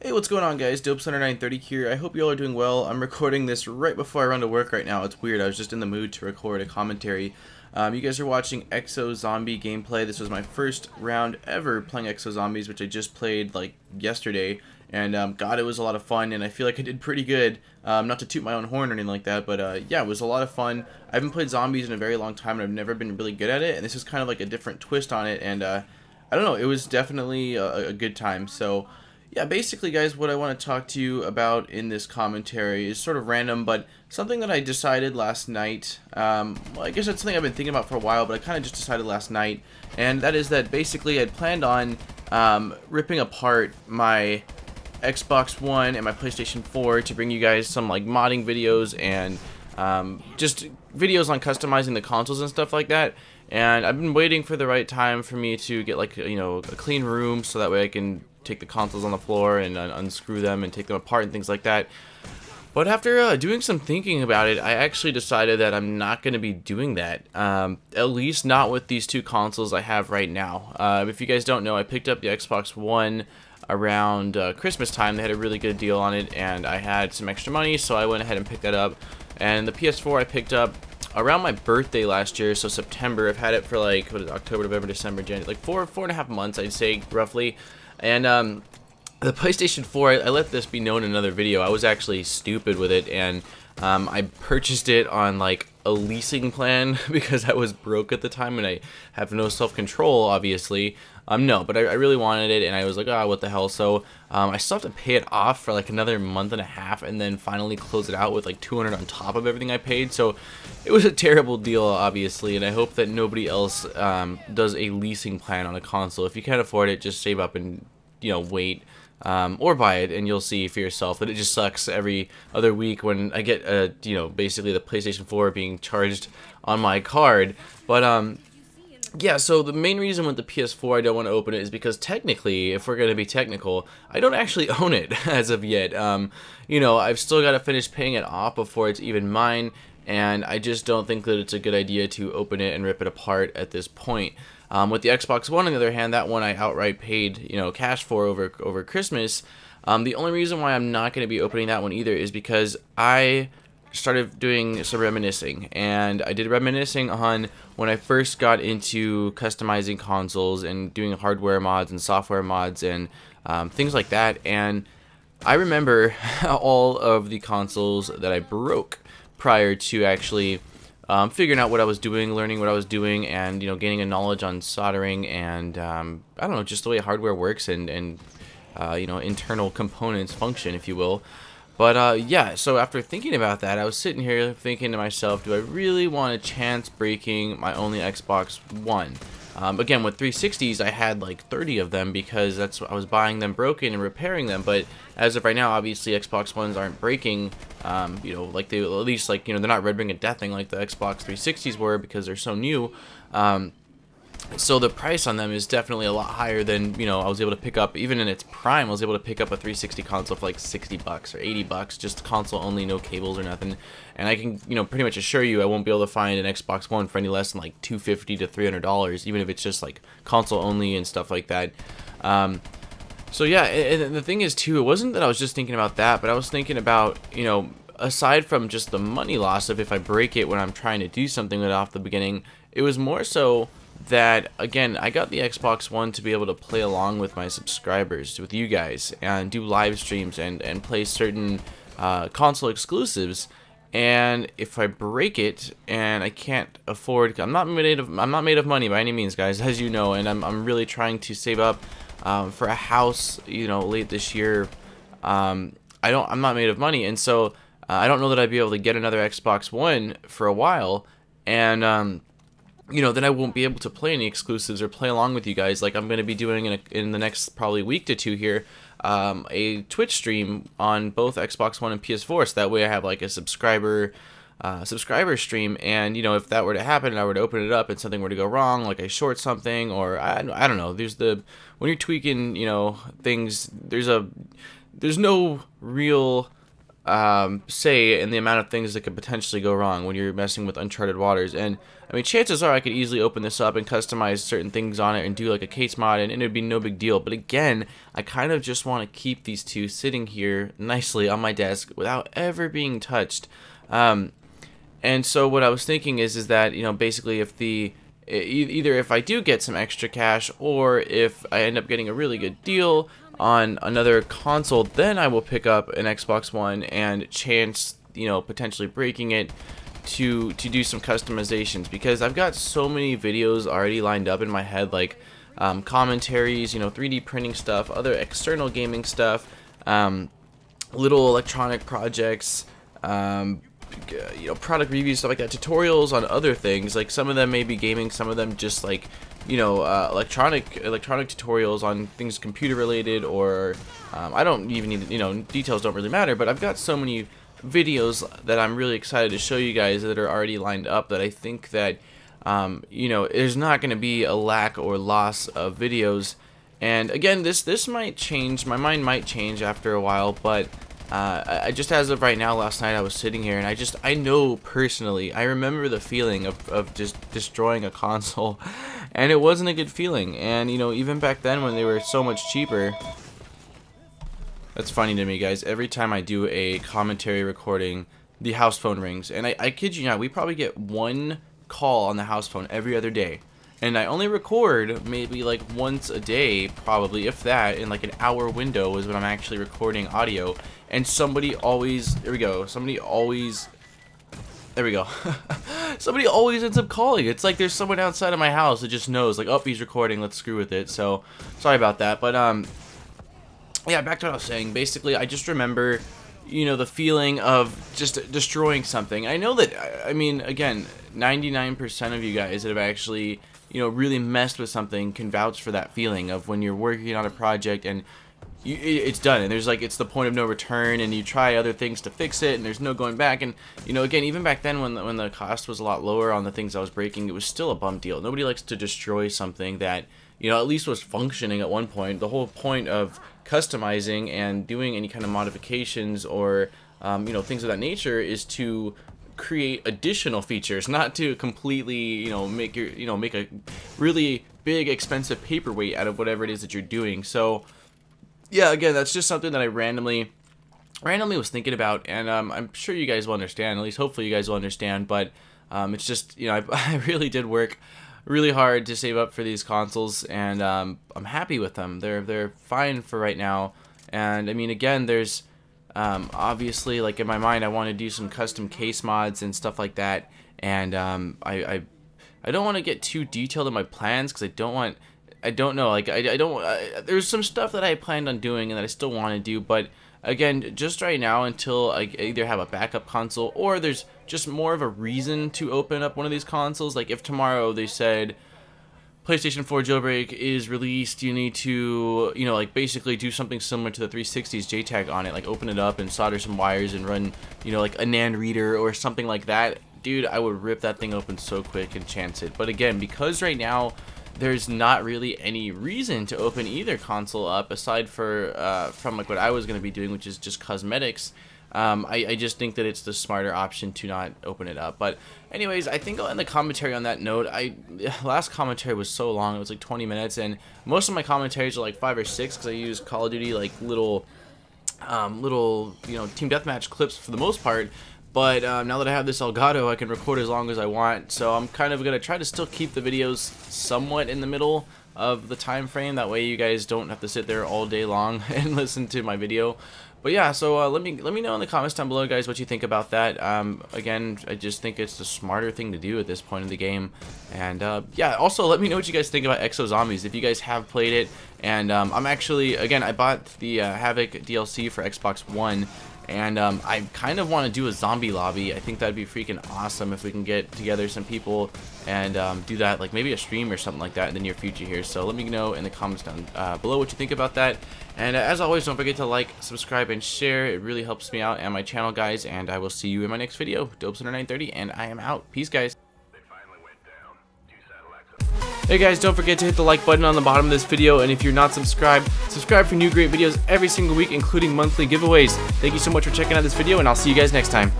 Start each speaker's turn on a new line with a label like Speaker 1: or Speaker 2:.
Speaker 1: Hey, what's going on, guys? Dopes930 here. I hope you all are doing well. I'm recording this right before I run to work right now. It's weird. I was just in the mood to record a commentary. You guys are watching Exo Zombie gameplay. This was my first round ever playing Exo Zombies, which I just played like yesterday. And God, it was a lot of fun, and I feel like I did pretty good. Not to toot my own horn or anything like that, but yeah, it was a lot of fun. I haven't played zombies in a very long time, and I've never been really good at it. And this is kind of like a different twist on it, and I don't know. It was definitely a good time. So. Yeah, basically, guys, what I want to talk to you about in this commentary is sort of random, but something that I decided last night. Well, I guess that's something I've been thinking about for a while, but I kind of just decided last night, and that is that basically I'd planned on ripping apart my Xbox One and my PlayStation 4 to bring you guys some like modding videos and just videos on customizing the consoles and stuff like that. And I've been waiting for the right time for me to get like a clean room so that way I can take the consoles on the floor and unscrew them and take them apart and things like that. But after doing some thinking about it, I actually decided that I'm not going to be doing that. At least not with these two consoles I have right now. If you guys don't know, I picked up the Xbox One around Christmas time. They had a really good deal on it, and I had some extra money, so I went ahead and picked that up. And the PS4 I picked up around my birthday last year, so September. I've had it for like, what is it, October, November, December, January, like four and a half months, I'd say, roughly. And the PlayStation 4, I let this be known in another video. I was actually stupid with it, and I purchased it on like a leasing plan because I was broke at the time and I have no self-control, obviously. No, but I really wanted it, and I was like, oh, what the hell. So I still have to pay it off for like another month and a half, and then finally close it out with like $200 on top of everything I paid. So it was a terrible deal, obviously, and I hope that nobody else does a leasing plan on a console. If you can't afford it, just save up and wait. Or buy it, and you'll see for yourself that it just sucks every other week when I get basically the PlayStation 4 being charged on my card. But yeah, so the main reason with the PS4 I don't want to open it is because technically, if we're going to be technical, I don't actually own it as of yet. I've still got to finish paying it off before it's even mine, and I just don't think that it's a good idea to open it and rip it apart at this point. With the Xbox One, on the other hand, that one I outright paid, cash for over Christmas. The only reason why I'm not going to be opening that one either is because I started doing some reminiscing, and I did reminiscing on when I first got into customizing consoles and doing hardware mods and software mods and things like that. And I remember all of the consoles that I broke prior to actually figuring out what I was doing, learning what I was doing, and gaining a knowledge on soldering and I don't know, just the way hardware works and internal components function, if you will. But yeah, so after thinking about that, I was sitting here thinking to myself, do I really want a chance breaking my only Xbox One? Again, with 360s, I had like 30 of them because that's what I was buying them broken and repairing them. But as of right now, obviously Xbox Ones aren't breaking. Like they at least they're not red ring of deathing like the Xbox 360s were because they're so new. So the price on them is definitely a lot higher than I was able to pick up. Even in its prime, I was able to pick up a 360 console for like $60 or $80, just console only, no cables or nothing. And I can pretty much assure you I won't be able to find an Xbox One for any less than like $250 to $300, even if it's just like console only and stuff like that. So yeah, and the thing is too, it wasn't that I was just thinking about that, but I was thinking about aside from just the money loss of if I break it when I'm trying to do something with it off the beginning, it was more so that, again, I got the Xbox One to be able to play along with my subscribers, with you guys, and do live streams and play certain console exclusives. And if I break it and I can't afford, I'm not made of money by any means, guys, as you know, and I'm really trying to save up for a house, late this year. I'm not made of money, and so I don't know that I'd be able to get another Xbox One for a while, and then I won't be able to play any exclusives or play along with you guys. Like I'm going to be doing in the next probably week to two here, a Twitch stream on both Xbox One and PS4. So that way I have like a subscriber stream. And if that were to happen and I were to open it up and something were to go wrong, like I short something or I don't know. When you're tweaking things, there's no real say in the amount of things that could potentially go wrong when you're messing with uncharted waters. And I mean, chances are I could easily open this up and customize certain things on it and do like a case mod, and it'd be no big deal. But again, I kind of just want to keep these two sitting here nicely on my desk without ever being touched. And so what I was thinking is that, you know, basically if either if I do get some extra cash, or if I end up getting a really good deal on another console, then I will pick up an Xbox One and chance, you know, potentially breaking it to do some customizations, because I've got so many videos already lined up in my head, like commentaries, you know, 3D printing stuff, other external gaming stuff, little electronic projects, you know, product reviews, stuff like that, tutorials on other things. Like some of them may be gaming, some of them just like, you know, electronic tutorials on things computer related, or I don't even need, you know, details don't really matter. But I've got so many videos that I'm really excited to show you guys that are already lined up, that I think that you know, there's not going to be a lack or loss of videos. And again, this might change, my mind might change after a while, but I just, as of right now, last night I was sitting here and I know personally, I remember the feeling of just destroying a console, and it wasn't a good feeling. And you know, even back then when they were so much cheaper, that's funny to me, guys. Every time I do a commentary recording, the house phone rings, and I kid you not, we probably get one call on the house phone every other day. And I only record maybe like once a day, probably, if that, in like an hour window is when I'm actually recording audio. And somebody always, there we go, somebody always ends up calling. It's like there's someone outside of my house that just knows, like, oh, he's recording, let's screw with it. So, sorry about that. But, yeah, back to what I was saying. Basically, I just remember, you know, the feeling of just destroying something. I know that, I mean, again, 99% of you guys that have actually, you know, really messed with something can vouch for that feeling of when you're working on a project and it's done, and there's like, it's the point of no return, and you try other things to fix it, and there's no going back. And you know, again, even back then when the cost was a lot lower on the things I was breaking, it was still a bum deal. Nobody likes to destroy something that, you know, at least was functioning at one point. The whole point of customizing and doing any kind of modifications or you know, things of that nature is to create additional features, not to completely, you know, make a really big expensive paperweight out of whatever it is that you're doing. So yeah, again, that's just something that I randomly was thinking about, and I'm sure you guys will understand, at least hopefully you guys will understand. But it's just, you know, I really did work really hard to save up for these consoles, and I'm happy with them. They're fine for right now. And I mean, again, there's obviously, like, in my mind, I want to do some custom case mods and stuff like that, and I don't want to get too detailed in my plans, because I don't know, like, I don't, there's some stuff that I planned on doing and that I still want to do, but again, just right now, until I either have a backup console or there's just more of a reason to open up one of these consoles. Like, if tomorrow they said PlayStation 4 jailbreak is released, you need to, you know, like, basically do something similar to the 360's JTAG on it, like open it up and solder some wires and run, you know, like a NAND reader or something like that, dude, I would rip that thing open so quick and chance it. But again, because right now there's not really any reason to open either console up aside from like what I was going to be doing, which is just cosmetics. I just think that it's the smarter option to not open it up. But anyways, I think I'll end the commentary on that note. Last commentary was so long, it was like 20 minutes, and most of my commentaries are like 5 or 6 because I use Call of Duty like little you know, team deathmatch clips for the most part. But now that I have this Elgato, I can record as long as I want, so I'm kind of going to try to still keep the videos somewhat in the middle of the time frame. That way you guys don't have to sit there all day long and listen to my video. But yeah, so let me know in the comments down below, guys, what you think about that. Again, I just think it's the smarter thing to do at this point in the game. And yeah, also let me know what you guys think about Exo Zombies, if you guys have played it. And I'm actually, again, I bought the Havoc DLC for Xbox One. And I kind of want to do a zombie lobby. I think that'd be freaking awesome if we can get together some people and do that, like maybe a stream or something like that in the near future here. So let me know in the comments down below what you think about that. And as always, don't forget to like, subscribe, and share. It really helps me out and my channel, guys. And I will see you in my next video. Dopes930, and I am out. Peace, guys. They finally went down. Hey guys, don't forget to hit the like button on the bottom of this video, and if you're not subscribed, subscribe for new great videos every single week, including monthly giveaways. Thank you so much for checking out this video, and I'll see you guys next time.